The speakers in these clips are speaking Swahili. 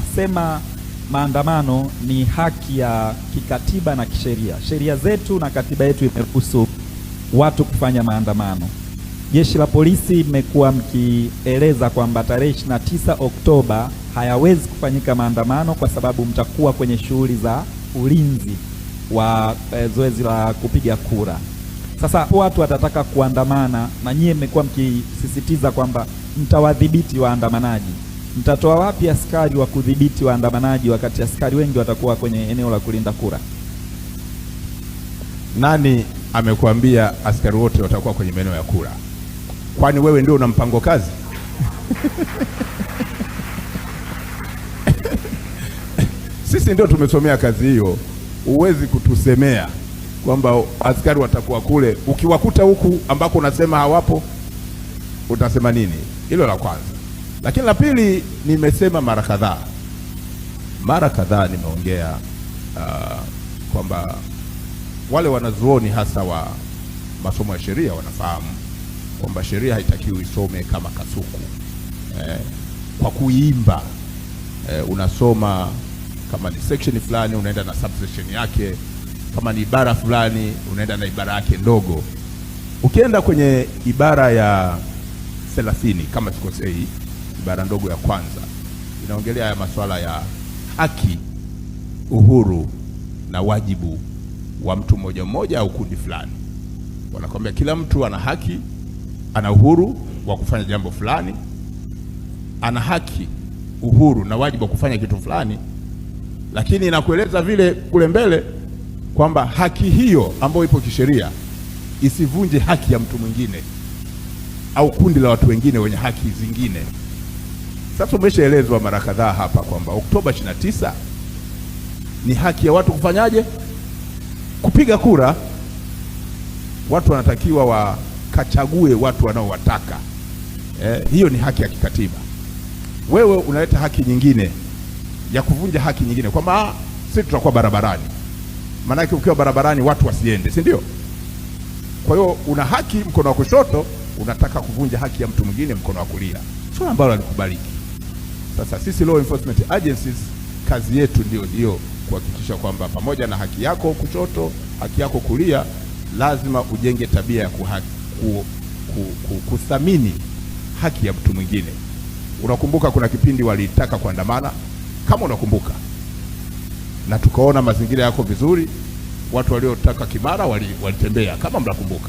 tunasema maandamano ni haki ya kikatiba na kisheria. Sheria zetu na katiba yetu imeruhusu watu kufanya maandamano. Jeshi la polisi mmekuwa mkieleza kwamba tarehe 29 Oktoba hayawezi kufanyika maandamano kwa sababu mtakuwa kwenye shughuli za ulinzi wa zoezi la kupiga kura. Sasa watu watataka kuandamana na nyie mmekuwa mkisisitiza kwamba mtawadhibiti waandamanaji. Mtatoa wapi askari wa kudhibiti waandamanaji wakati askari wengi watakuwa kwenye eneo la kulinda kura? Nani amekuambia askari wote watakuwa kwenye maeneo ya kura? Kwani wewe ndio una mpango kazi? Sisi ndio tumesomea kazi hiyo. Huwezi kutusemea kwamba askari watakuwa kule, ukiwakuta huku ambako unasema hawapo utasema nini? Hilo la kwanza. Lakini la pili, nimesema mara kadhaa nimeongea kwamba wale wanazuoni hasa wa masomo ya sheria wanafahamu kwamba sheria haitakiwi isome kama kasuku, kwa kuimba. Unasoma kama ni section fulani unaenda na subsection yake, kama ni ibara fulani unaenda na ibara yake ndogo. Ukienda kwenye ibara ya 30 kama sikosei, ibara ndogo ya kwanza inaongelea ya masuala ya haki, uhuru na wajibu wa mtu mmoja mmoja au kundi fulani. Wanakwambia kila mtu ana haki, ana uhuru wa kufanya jambo fulani, ana haki, uhuru na wajibu wa kufanya kitu fulani, lakini inakueleza vile kule mbele kwamba haki hiyo ambayo ipo kisheria isivunje haki ya mtu mwingine au kundi la watu wengine wenye haki zingine. Sasa umeshaelezwa mara kadhaa hapa kwamba Oktoba 29 ni haki ya watu kufanyaje? Kupiga kura. Watu wanatakiwa wakachague watu wanaowataka. Hiyo ni haki ya kikatiba. Wewe unaleta haki nyingine ya kuvunja haki nyingine kwamba sisi tutakuwa barabarani. Maana yake ukiwa barabarani watu wasiende, si ndio? Kwa hiyo una haki mkono wa kushoto, unataka kuvunja haki ya mtu mwingine mkono wa kulia. Swala ambalo halikubaliki. Sasa sisi law enforcement agencies kazi yetu ndio hiyo, kuhakikisha kwamba pamoja na haki yako kushoto, haki yako kulia, lazima ujenge tabia ya kuthamini haki ya mtu mwingine. Unakumbuka kuna kipindi walitaka kuandamana, kama unakumbuka, na tukaona mazingira yako vizuri, watu waliotaka Kimara walitembea, kama mnakumbuka.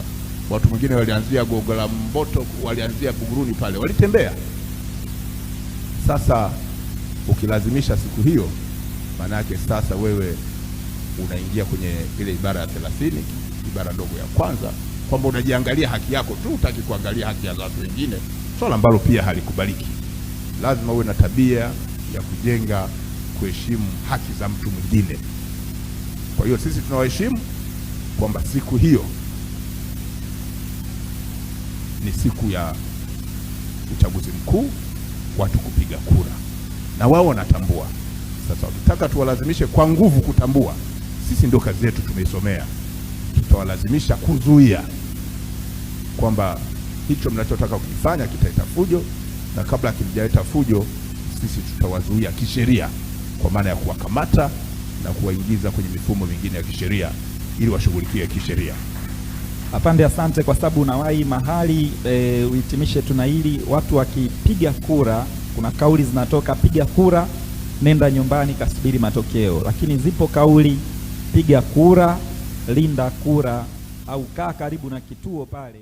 Watu wengine walianzia Gogo la Mboto, walianzia Buguruni pale, walitembea. Sasa ukilazimisha siku hiyo, maana yake sasa wewe unaingia kwenye ile ibara ya 30, ibara ndogo ya kwanza, kwamba unajiangalia haki yako tu, hutaki kuangalia haki ya watu wengine, swala ambalo pia halikubaliki. Lazima uwe na tabia ya kujenga kuheshimu haki za mtu mwingine. Kwa hiyo sisi tunawaheshimu kwamba siku hiyo ni siku ya uchaguzi mkuu, watu kupiga kura, na wao wanatambua. Sasa ukitaka tuwalazimishe kwa nguvu kutambua, sisi ndio kazi yetu tumeisomea. Tutawalazimisha kuzuia kwamba hicho mnachotaka kukifanya kitaleta fujo, na kabla kijaleta fujo sisi tutawazuia kisheria, kwa maana ya kuwakamata na kuwaingiza kwenye mifumo mingine ya kisheria ili washughulikie kisheria. Apande, asante kwa sababu unawahi mahali. Uhitimishe tuna hili, watu wakipiga kura, kuna kauli zinatoka piga kura, nenda nyumbani kasubiri matokeo, lakini zipo kauli piga kura, linda kura, au kaa karibu na kituo pale.